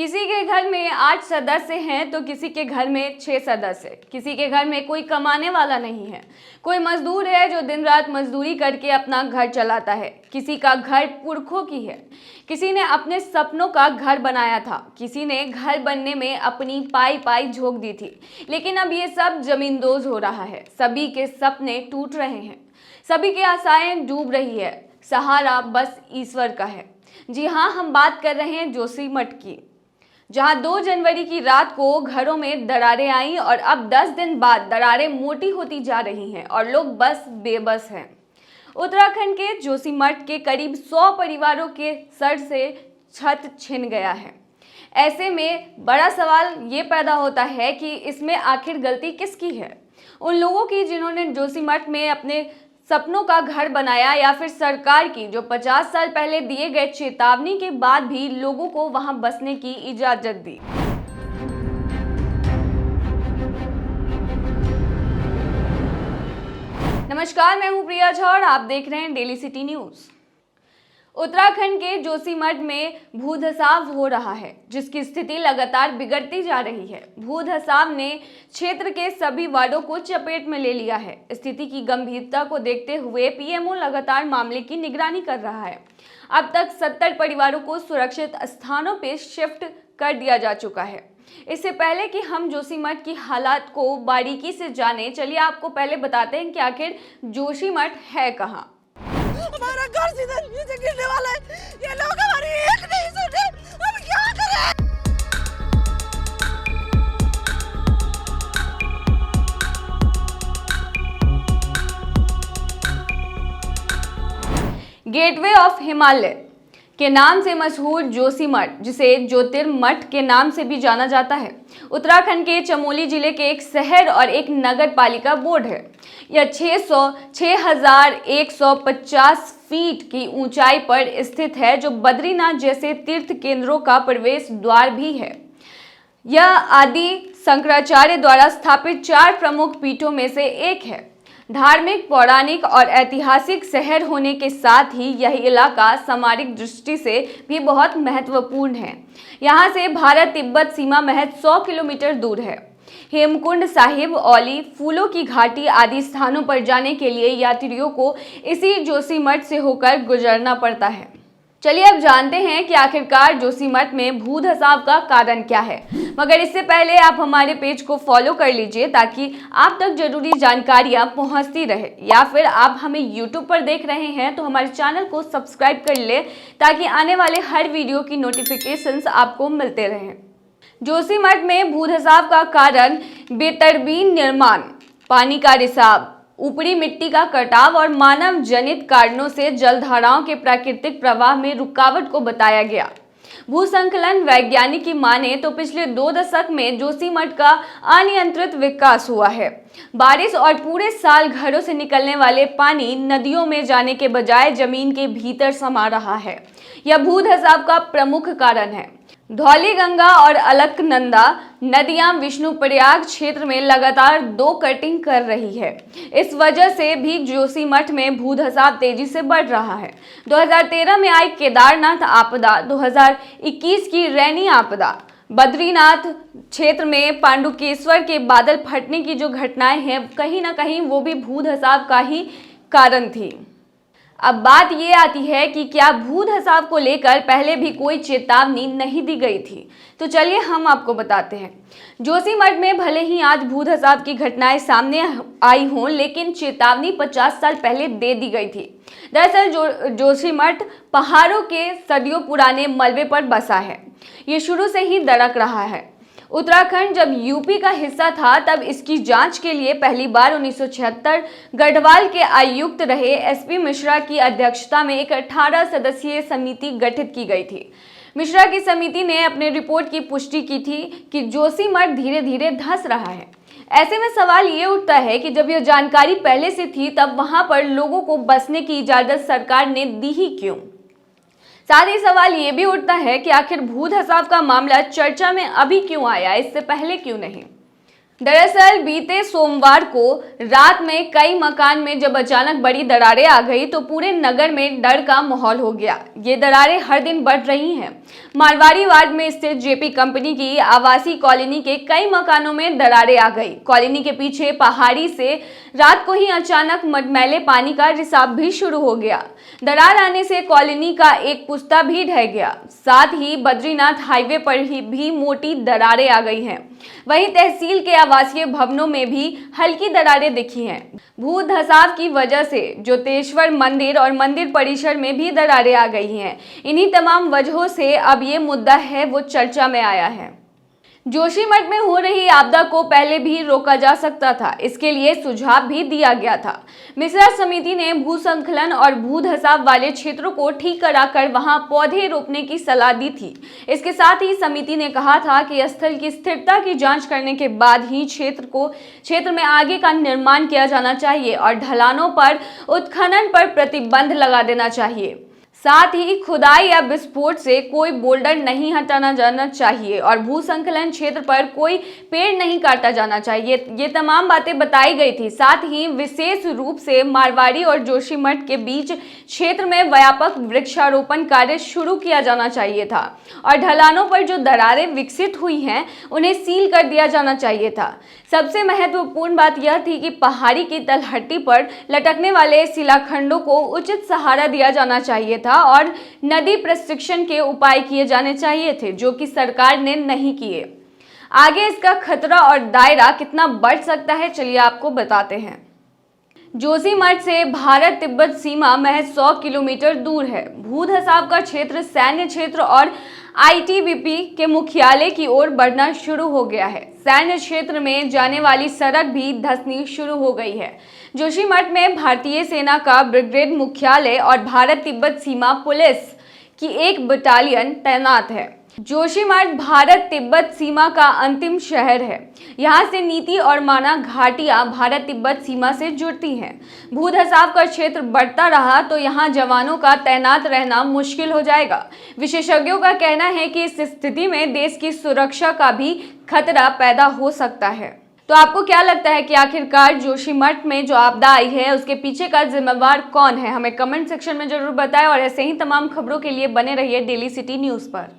किसी के घर में 8 सदस्य हैं तो किसी के घर में 6 सदस्य, किसी के घर में कोई कमाने वाला नहीं है, कोई मजदूर है जो दिन रात मजदूरी करके अपना घर चलाता है, किसी का घर पुरखों की है, किसी ने अपने सपनों का घर बनाया था, किसी ने घर बनने में अपनी पाई पाई झोंक दी थी, लेकिन अब ये सब जमींदोज हो रहा है। सभी के सपने टूट रहे हैं, सभी की आशाएं डूब रही है, सहारा बस ईश्वर का है। जी हाँ, हम बात कर रहे हैं जोशीमठ की, जहां 2 जनवरी की रात को घरों में दरारें आईं और अब 10 दिन बाद दरारें मोटी होती जा रही हैं और लोग बस बेबस हैं। उत्तराखंड के जोशीमठ के करीब 100 परिवारों के सर से छत छिन गया है। ऐसे में बड़ा सवाल ये पैदा होता है कि इसमें आखिर गलती किसकी है? उन लोगों की जिन्होंने जोशीमठ में अपने सपनों का घर बनाया, या फिर सरकार की जो 50 साल पहले दिए गए चेतावनी के बाद भी लोगों को वहां बसने की इजाजत दी? नमस्कार, मैं हूं प्रिया झा और आप देख रहे हैं डेली सिटी न्यूज। उत्तराखंड के जोशीमठ में भूधसाव हो रहा है, जिसकी स्थिति लगातार बिगड़ती जा रही है। भूधसाव ने क्षेत्र के सभी वार्डों को चपेट में ले लिया है। स्थिति की गंभीरता को देखते हुए पीएमओ लगातार मामले की निगरानी कर रहा है। अब तक 70 परिवारों को सुरक्षित स्थानों पर शिफ्ट कर दिया जा चुका है। इससे पहले कि हम जोशीमठ की हालात को बारीकी से जाने, चलिए आपको पहले बताते हैं कि आखिर जोशीमठ है कहाँ। हमारा घर सीधे नीचे गिरने वाला है। ये लोग हमारी एक नहीं सुने, हम क्या करें? गेटवे ऑफ हिमालय के नाम से मशहूर जोशीमठ, जिसे ज्योतिर्मठ के नाम से भी जाना जाता है, उत्तराखंड के चमोली जिले के एक शहर और एक नगर पालिका बोर्ड है। यह 6150 फीट की ऊंचाई पर स्थित है, जो बद्रीनाथ जैसे तीर्थ केंद्रों का प्रवेश द्वार भी है। यह आदि शंकराचार्य द्वारा स्थापित 4 प्रमुख पीठों में से एक है। धार्मिक, पौराणिक और ऐतिहासिक शहर होने के साथ ही यह इलाका सामरिक दृष्टि से भी बहुत महत्वपूर्ण है। यहाँ से भारत तिब्बत सीमा महज 100 किलोमीटर दूर है। हेमकुंड साहिब, औली, फूलों की घाटी आदि स्थानों पर जाने के लिए यात्रियों को इसी जोशीमठ से होकर गुजरना पड़ता है। चलिए अब जानते हैं कि आखिरकार जोशीमठ में भूधसाव का कारण क्या है। मगर इससे पहले आप हमारे पेज को फॉलो कर लीजिए, ताकि आप तक जरूरी जानकारियां पहुंचती रहे। या फिर आप हमें यूट्यूब पर देख रहे हैं तो हमारे चैनल को सब्सक्राइब कर ले, ताकि आने वाले हर वीडियो की नोटिफिकेशंस आपको मिलते रहें। जोशीमठ में भूधसाव का कारण बेतरतीब निर्माण, पानी का रिसाव, ऊपरी मिट्टी का कटाव और मानव जनित कारणों से जलधाराओं के प्राकृतिक प्रवाह में रुकावट को बताया गया। भूसंकलन वैज्ञानिक की माने तो पिछले 2 दशक में जोशीमठ का अनियंत्रित विकास हुआ है। बारिश और पूरे साल घरों से निकलने वाले पानी नदियों में जाने के बजाय जमीन के भीतर समा रहा है। यह भूधसाव का प्रमुख कारण है। धौली गंगा और अलकनंदा नदियां विष्णुप्रयाग क्षेत्र में लगातार 2 कटिंग कर रही है। इस वजह से भी जोशीमठ में भूधसाव तेजी से बढ़ रहा है। 2013 में आई केदारनाथ आपदा, 2021 की रैनी आपदा, बद्रीनाथ क्षेत्र में पांडुकेश्वर के बादल फटने की जो घटनाएं हैं, कहीं ना कहीं वो भी भूधसाव का ही कारण थी। अब बात ये आती है कि क्या भूधसाव को लेकर पहले भी कोई चेतावनी नहीं दी गई थी? तो चलिए हम आपको बताते हैं। जोशीमठ में भले ही आज भूधसाव की घटनाएं सामने आई हों, लेकिन चेतावनी 50 साल पहले दे दी गई थी। दरअसल जोशीमठ पहाड़ों के सदियों पुराने मलबे पर बसा है। ये शुरू से ही दरक रहा है। उत्तराखंड जब यूपी का हिस्सा था, तब इसकी जांच के लिए पहली बार 1976 गढ़वाल के आयुक्त रहे एसपी मिश्रा की अध्यक्षता में एक 18 सदस्यीय समिति गठित की गई थी। मिश्रा की समिति ने अपने रिपोर्ट की पुष्टि की थी कि जोशीमठ धीरे धीरे धंस रहा है। ऐसे में सवाल ये उठता है कि जब यह जानकारी पहले से थी, तब वहां पर लोगों को बसने की इजाजत सरकार ने दी ही क्यों? साथ ही सवाल ये भी उठता है कि आखिर भूधसाव का मामला चर्चा में अभी क्यों आया, इससे पहले क्यों नहीं? दरअसल बीते सोमवार को रात में कई मकान में जब अचानक बड़ी दरारें आ गई तो पूरे नगर में डर का माहौल हो गया। ये दरारें हर दिन बढ़ रही हैं। मारवाड़ी वार्ड में स्थित जेपी कंपनी की आवासीय कॉलोनी के कई मकानों में दरारें आ गई। कॉलोनी के पीछे पहाड़ी से रात को ही अचानक मटमैले पानी का रिसाव भी शुरू हो गया। दरार आने से कॉलोनी का एक पुस्ता भी ढह गया। साथ ही बद्रीनाथ हाईवे पर ही भी मोटी दरारें आ गई हैं। वहीं तहसील के आवासीय भवनों में भी हल्की दरारें दिखी हैं। भू धसाव की वजह से ज्योतेश्वर मंदिर और मंदिर परिसर में भी दरारें आ गई हैं। इन्हीं तमाम वजहों से अब ये मुद्दा है वो चर्चा में आया है। जोशीमठ में हो रही आपदा को पहले भी रोका जा सकता था, इसके लिए सुझाव भी दिया गया था। मिश्रा समिति ने भूस्खलन और भू धसाव वाले क्षेत्रों को ठीक कराकर वहां पौधे रोपने की सलाह दी थी। इसके साथ ही समिति ने कहा था कि स्थल की स्थिरता की जांच करने के बाद ही क्षेत्र में आगे का निर्माण किया जाना चाहिए और ढलानों पर उत्खनन पर प्रतिबंध लगा देना चाहिए। साथ ही खुदाई या विस्फोट से कोई बोल्डर नहीं हटाना जाना चाहिए और भूस्खलन क्षेत्र पर कोई पेड़ नहीं काटा जाना चाहिए। ये तमाम बातें बताई गई थी। साथ ही विशेष रूप से मारवाड़ी और जोशीमठ के बीच क्षेत्र में व्यापक वृक्षारोपण कार्य शुरू किया जाना चाहिए था और ढलानों पर जो दरारें विकसित हुई हैं उन्हें सील कर दिया जाना चाहिए था। सबसे महत्वपूर्ण बात यह थी कि पहाड़ी की तलहटी पर लटकने वाले शिलाखंडों को उचित सहारा दिया जाना चाहिए था और नदी प्रशिक्षण के उपाय किए जाने चाहिए थे, जो कि सरकार ने नहीं किए। आगे इसका खतरा और दायरा कितना बढ़ सकता है, चलिए आपको बताते हैं। जोशीमठ से भारत तिब्बत सीमा महज 100 किलोमीटर दूर है। भू धसाव का क्षेत्र सैन्य क्षेत्र और आईटीबीपी के मुख्यालय की ओर बढ़ना शुरू हो गया है। सैन्य क्षेत्र में जाने वाली सड़क भी धंसनी शुरू हो गई है। जोशीमठ में भारतीय सेना का ब्रिगेड मुख्यालय और भारत तिब्बत सीमा पुलिस की एक बटालियन तैनात है। जोशीमठ भारत तिब्बत सीमा का अंतिम शहर है। यहाँ से नीति और माना घाटियाँ भारत तिब्बत सीमा से जुड़ती हैं। भू धसाव का क्षेत्र बढ़ता रहा तो यहाँ जवानों का तैनात रहना मुश्किल हो जाएगा। विशेषज्ञों का कहना है कि इस स्थिति में देश की सुरक्षा का भी खतरा पैदा हो सकता है। तो आपको क्या लगता है कि आखिरकार जोशीमठ में जो आपदा आई है उसके पीछे का जिम्मेवार कौन है? हमें कमेंट सेक्शन में जरूर बताएं और ऐसे ही तमाम खबरों के लिए बने रहिए डेली सिटी न्यूज़ पर।